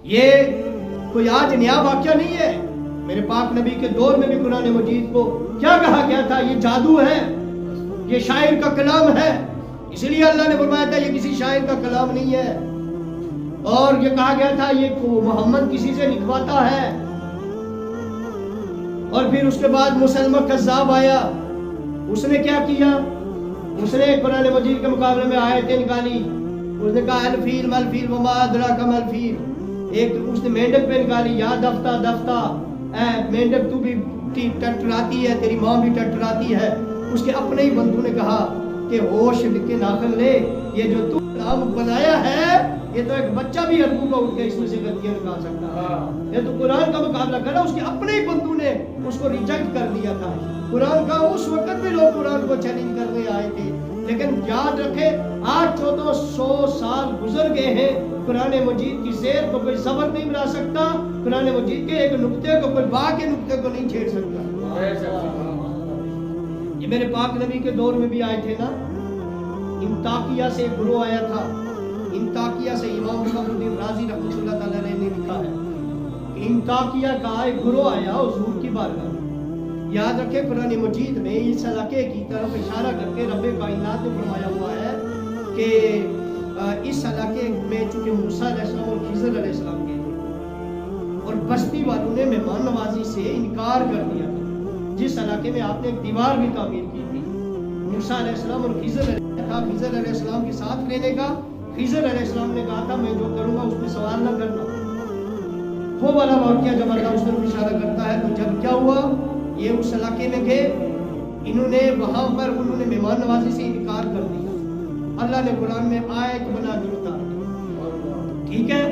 یہ کوئی آج نیا واقعہ نہیں ہے. میرے پاک نبی کے دور میں بھی قرآن مجید کو کیا کہا گیا تھا؟ یہ جادو ہے، یہ شاعر کا کلام ہے. اس لیے اللہ نے فرمایا تھا یہ کسی شاعر کا کلام نہیں ہے. اور یہ کہا گیا تھا یہ محمد کسی سے لکھواتا ہے. اور پھر اس کے بعد مسلمہ کذاب آیا. اس نے کیا کیا؟ اس نے قرآن مجید کے مقابلے میں آیتیں نکالی. اس نے کہا الفیل ملفیل وما ادراک ملفیل. ایک اس نے مینڈک پہ نکالی، یا دفتہ دفتہ، اے مینڈک تو بھی ٹٹراتی ہے، تیری ماں بھی ٹٹراتی ہے. اس کے اپنے ہی بندوں نے کہا کہ ہوش کے ناخن لے، یہ جو تو کلام بنایا ہے یہ تو ایک بچہ بھی اربوں کا اٹھ کے اس میں سے غلطیاں نکال سکتا ہے. یہ تو قرآن کا مقابلہ کرا. اس کے اپنے ہی بندوں نے اس کو ریجیکٹ کر دیا تھا. قرآن کا اس وقت بھی لوگ قرآن کو چیلنج کرنے آئے تھے. لیکن یاد رکھے آج 1400 سال گزر گئے ہیں، قرآن مجید کی زیر کو کوئی صبر نہیں بنا سکتا. قرآن مجید کے ایک نقطے کو کوئی با کے نقطے کو نہیں چھیڑ سکتا. یہ میرے پاک نبی کے دور میں بھی آئے تھے نا. انطاکیہ سے ایک گروہ آیا تھا. انطاکیہ سے امام فخر الدین رازی رحمۃ اللہ تعالی علیہ نے لکھا ہے کہ انطاکیہ کا ایک گروہ آیا حضور کی بارگاہ میں. یاد رکھے قرآن مجید میں اس علاقے کی طرف اشارہ کر کے رب کائنات نے فرمایا ہوا ہے کہ اس علاقے میں چونکہ موسیٰ علیہ السلام اور خضر علیہ السلام گئے تھے اور بستی والوں نے مہمان نوازی سے انکار کر دیا تھا. جس علاقے میں آپ نے ایک دیوار بھی تعمیر کی تھی. موسیٰ علیہ السلام اور خضر علیہ السلام کے ساتھ لینے کا. خضر علیہ السلام نے کہا تھا میں جو کروں گا اس میں سوال نہ کرنا. وہ والا واقعہ جب اللہ اس طرف اشارہ کرتا ہے تو جب کیا ہوا، یہ اس علاقے میں گئے، انہوں نے وہاں پر انہوں نے مہمان نوازی سے انکار کر دیا. اللہ نے قرآن میں آیت بنا کے اتار دی. ٹھیک ہے.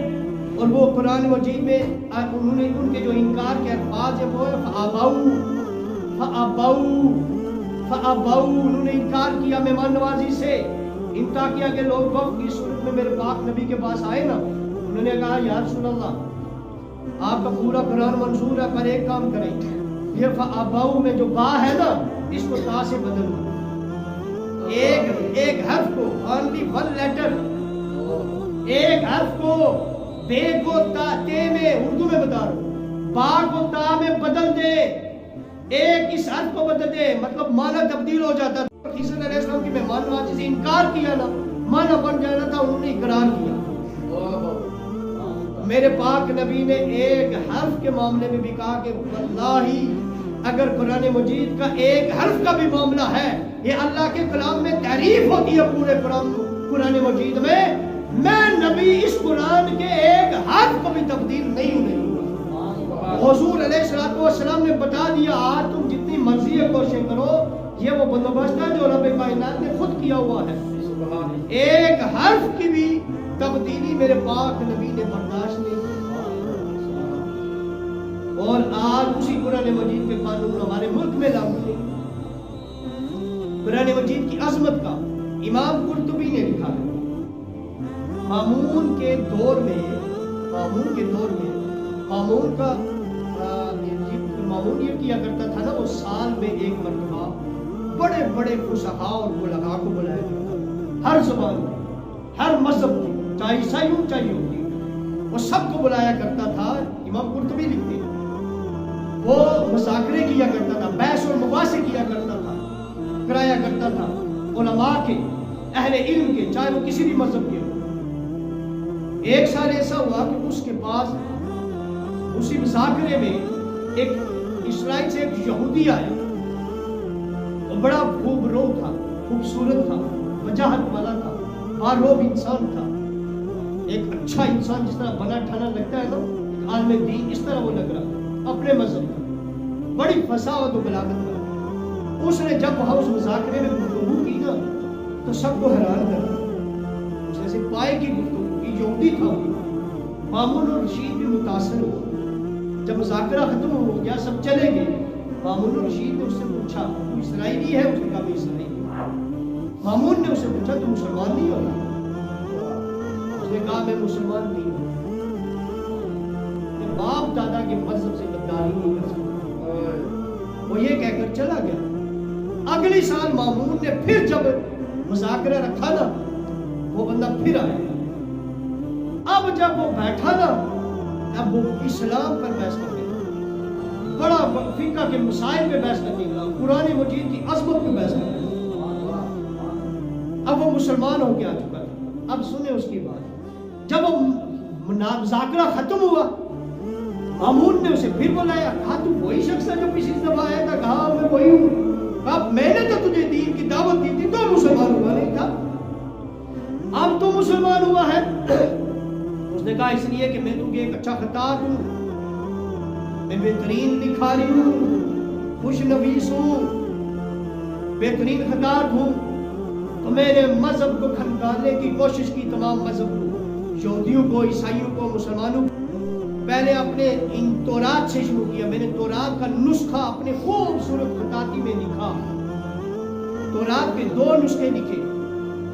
اور وہ قرآن مجید میں انہوں نے ان کے جو انکار کے الفاظ ہیں وہ فَأَبَوْا انہوں نے انکار کیا مہمان نوازی سے. انطاکیہ کے لوگ وقت کی صورت میں میرے پاک نبی کے پاس آئے نا، انہوں نے کہا یا رسول اللہ آپ کا پورا قرآن منظور ہے پر ایک کام کریں، یہ فَأَبَوْا میں جو با ہے نا اس کو تا سے بدل دو. ایک حرف کو only one letter، ایک حرف کو بے کو تے میں اردو میں بتا رہا ہوں، با کو تا میں بدل دے، ایک اس حرف کو بدل دے مطلب معنی تبدیل ہو جاتا. خضر علیہ السلام کی مہمان نوازی سے انکار کیا نا، معنی بن جانا تھا. انہوں نے اقرار کیا. میرے پاک نبی نے ایک حرف کے معاملے میں بھی کہا کہ واللہ اگر قرآن مجید کا ایک حرف کا بھی معاملہ ہے، یہ اللہ کے کلام میں تعریف ہوتی ہے پورے قرآن مجید میں نبی اس قرآن کے ایک حرف کو بھی تبدیل نہیں ہونے دوں. حضور علیہ السلام نے بتا دیا آج تم جتنی مرضی کوششیں کرو، یہ وہ بندوبست ہے جو رب کائنات نے خود کیا ہوا ہے. ایک حرف کی بھی تبدیلی میرے پاک نبی نے برداشت نہیں کی. اور آج اسی قرآن مجید کے قانون ہمارے ملک میں لاگو ہیں. قرآن مجید کی عظمت کا امام قرطبی نے لکھا ہے. مامون کے دور میں مامون یہ کیا کرتا تھا نا، وہ سال میں ایک مرتبہ بڑے بڑے فصحاء اور بلغاء کو بلایا کرتا تھا. ہر زبان میں، ہر مذہب میں، چاہے عیسائی ہو چاہے یہودی، وہ سب کو بلایا کرتا تھا. امام قرطبی لکھتے ہیں وہ مذاکرے کیا کرتا تھا، بحث اور مباحثے کیا کرتا تھا، کرایا کرتا تھا علماء کے، اہل علم کے، چاہے وہ کسی بھی مذہب کے ہو. ایک سال ایسا ہوا کہ اس کے پاس اسی مذاکرے میں ایک اسرائیل سے ایک یہودی آیا. وہ بڑا خوب رو تھا، خوبصورت تھا، وجاہت والا تھا، باروب انسان تھا. ایک اچھا انسان جس طرح بنا ٹھانا لگتا ہے نا، ایک عالم دین، اس طرح وہ لگ رہا تھا اپنے مذہب کا. بڑی فصاحت و بلاغت والا. اس نے جب وہاں اس مذاکرے میں گفتگو کی نا تو سب کو حیران کر دیا. اس نے سے پائے کی گفتگو کی، یہودی تھا. مامون اور رشید بھی متاثر ہو. جب مذاکرہ ختم ہو گیا سب چلے گئے. مامون اور رشید نے اس سے پوچھا تو اسرائیلی ہے؟ اس نے کہا میں اسرائیلی. مامون نے اسے پوچھا تو مسلمان نہیں ہونا؟ اس نے کہا میں مسلمان نہیں ہوں. باپ دادا کے مذہب سے غداری نہیں کر سکتا. وہ یہ کہہ کر چلا گیا. اگلی سال مامون نے پھر جب مذاکرہ رکھا نا، وہ بندہ پھر آیا. اب جب وہ بیٹھا نا اب وہ اسلام پر بحث کرنے لگا، بڑا فقہ کے مسائل پہ بحث کرنے لگا، قرآن مجید کی عظمت پہ بحث کرنے لگا۔ اب وہ مسلمان ہو کے آ چکا تھا۔ اب سنیں اس کی بات، جب وہ مذاکرہ ختم ہوا، مامون نے اسے پھر بلایا، کہا تو وہی شخص ہے جو پچھلی دفعہ آیا تھا؟ کہا میں وہی ہوں۔ کہا میں نے تو تجھے دین کی دعوت دی تھی، تو مسلمان ہوا نہیں تھا، اب تو مسلمان ہوا ہے۔ اس نے کہا اس لیے کہ میں تجھے ایک اچھا خطاب ہوں، میں بہترین لکھاری ہوں، خوش نویس ہوں، بہترین خطاب ہوں، تو میں نے مذہب کو کھنگالنے کی کوشش کی، تمام مذہب کو، یہودیوں کو، عیسائیوں کو، مسلمانوں کو۔ پہلے اپنے ان تورات سے شروع کیا، میں نے تورات کا نسخہ اپنے خوبصورت خطاطی میں لکھا، تورات کے 2 نسخے لکھے،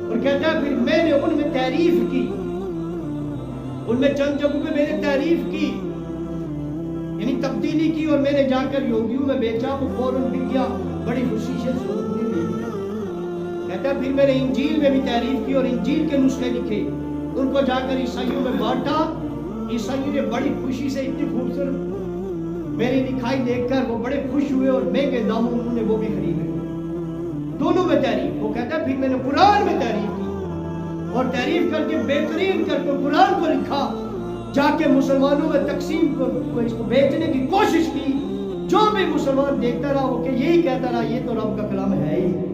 اور کہتا ہے پھر میں نے ان میں تعریف کی، ان میں چند جگہوں پہ میں نے تعریف کی، یعنی تبدیلی کی، اور میں نے جا کر یہودیوں میں بیچا، وہ فوراً بک گیا، بڑی خوشی سے سننے لے لیا۔ کہتا ہے پھر میں نے انجیل میں بھی تعریف کی اور انجیل کے نسخے لکھے، ان کو جا کر عیسائیوں میں بانٹا، عیسائیوں نے بڑی خوشی سے اتنی خوبصورت میری لکھائی دیکھ کر وہ بڑے خوش ہوئے، اور مہنگے داموں انہوں نے وہ بھی خریدے، دونوں میں تعریف۔ وہ کہتا ہے پھر میں نے قرآن میں تعریف کی، اور تعریف کر کے بہترین کر کے قرآن کو لکھا، جا کے مسلمانوں میں تقسیم کو اس کو بیچنے کی کوشش کی، جو بھی مسلمان دیکھتا رہا وہ کہ یہی کہتا رہا یہ تو رب کا کلام ہے ہی نہیں،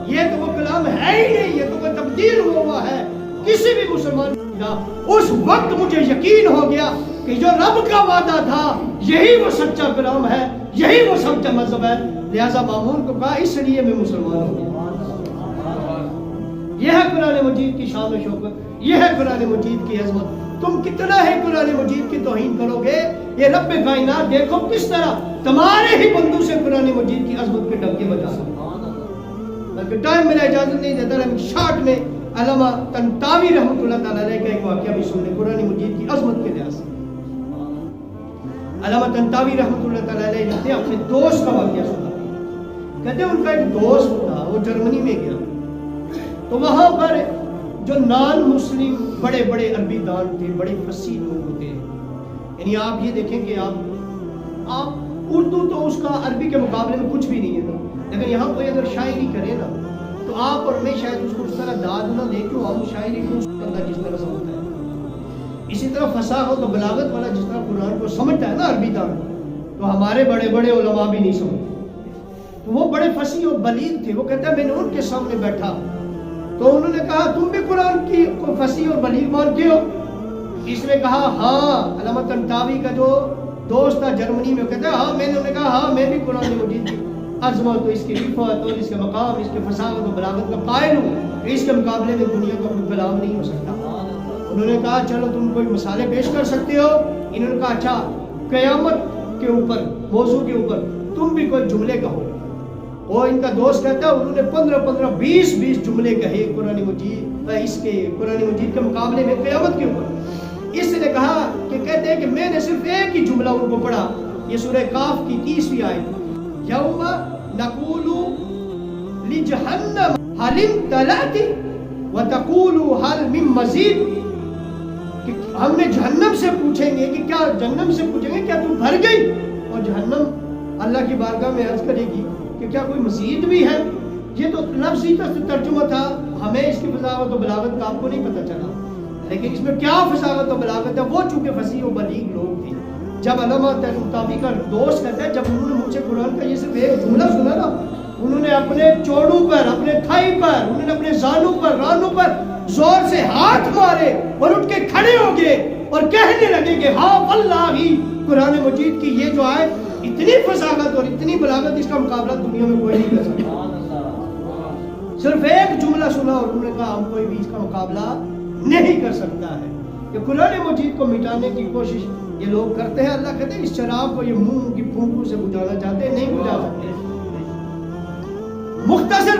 یہ تو وہ کلام ہے ہی نہیں، یہ تو وہ تبدیل ہوا ہے کسی بھی مسلمان کا۔ اس وقت مجھے یقین ہو گیا کہ جو رب کا وعدہ تھا یہی وہ سچا کلام ہے، یہی وہ سچا مذہب ہے۔ لہذا مامون کو کہا اس لیے میں مسلمان ہو گیا۔ یہ ہے قرآن مجید کی شان و شوکت، یہ ہے قرآن مجید کی عظمت۔ تم کتنا ہے قرآن مجید کی توہین کرو گے، یہ رب کائنات دیکھو کس طرح تمہارے ہی بندوں سے قرآن مجید کی عظمت کے ڈنکے بجا سکتا۔ بلکہ ٹائم میرا اجازت نہیں دیتا، ہم شارٹ میں علامہ طنطاوی رحمۃ اللہ تعالی علیہ کا ایک واقعہ بھی سن لیں قرآن مجید کی عظمت کے لحاظ سے۔ علامہ طنطاوی رحمۃ اللہ تعالی علیہ نے اپنے دوست کا واقعہ سنا، کہتے ہیں ان کا ایک دوست تھا، وہ جرمنی میں گیا، تو وہاں پر جو نان مسلم بڑے بڑے عربی دان تھے، بڑے فصیح لوگ ہوتے ہیں، یعنی آپ یہ دیکھیں کہ آپ اردو تو اس کا عربی کے مقابلے میں کچھ بھی نہیں ہے نا، لیکن یہاں کوئی اگر شاعری کرے نا تو آپ اور میں شاید اس کو اس طرح داد نہ دے کہ ہم شاعری کو بندہ جس طرح سمجھتا ہے، اسی طرح فصاحت و بلاغت والا جس طرح قرآن کو سمجھتا ہے نا عربی دان، تو ہمارے بڑے بڑے علماء بھی نہیں سمجھتے۔ تو وہ بڑے فصیح و بلیغ تھے، وہ کہتا ہے میں نے ان کے سامنے بیٹھا تو انہوں نے کہا تم بھی قرآن کی فصیح اور بلیغ مانتے ہو؟ اس نے کہا ہاں۔ علامہ طنطاوی کا جو دوست تھا جرمنی میں، کہتا ہے ہاں میں نے، انہوں نے کہا ہاں میں بھی قرآن مجید کی عظمت، اس کی رفعت اور اس کے مقام، اس کے فصاحت و بلاغت کا قائل ہوں، اس کے مقابلے میں دنیا کا کوئی کلام نہیں ہو سکتا۔ انہوں نے کہا چلو تم کوئی مثالیں پیش کر سکتے ہو؟ انہوں نے کہا اچھا قیامت کے اوپر، موضوع کے اوپر تم بھی کوئی جملے کہو۔ وہ ان کا دوست کہتا ہے انہوں نے 15 20 جملے کہے قرآن مجید، اس کے قرآن مجید کے مقابلے میں قیامت کے اوپر۔ اس نے کہا کہ کہتے ہیں کہ میں نے صرف ایک ہی جملہ ان کو پڑھا، یہ سورہ کاف کی 30ویں آیت، یوم نقول لجہنم حل امتلأت وتقول حل من مزید، کہ ہم نے جہنم سے پوچھیں گے کہ کیا، جہنم سے پوچھیں گے کیا تم بھر گئی، اور جہنم اللہ کی بارگاہ میں عرض کرے گی کہ کیا کوئی مزید بھی ہے۔ یہ تو لفظی ترجمہ تھا، ہمیں اس کی فصاحت و بلاغت کا آپ کو نہیں پتہ چلا، لیکن اس میں کیا فصاحت و بلاغت ہے، وہ چونکہ فصیح و بلیغ لوگ تھے۔ جب علامہ طنطاوی کا دوست کہتا ہے جب انہوں نے مجھ سے قرآن کا یہ صرف ایک جملہ سنا نا، انہوں نے اپنے چوڑوں پر، اپنے تھائی پر، انہوں نے اپنے زانوں پر، رانوں پر زور سے ہاتھ مارے اور اٹھ کے کھڑے ہو گئے اور کہنے لگے کہ ہاں واللہ قرآن مجید کی یہ جو آیت اتنی فصاحت اور اتنی بلاغت، اس کا مقابلہ دنیا میں کوئی نہیں کر سکتا۔ صرف ایک جملہ سنا اور انہوں نے کہا ہم کوئی بھی اس کا مقابلہ نہیں کر سکتا ہے۔ کہ قرآن مجید کو مٹانے کی کوشش یہ لوگ کرتے ہیں، اللہ کہتے ہیں اس چراغ کو یہ منہ کی پھونکوں سے بجھانا چاہتے ہیں، نہیں بجھا سکتے۔ مختصر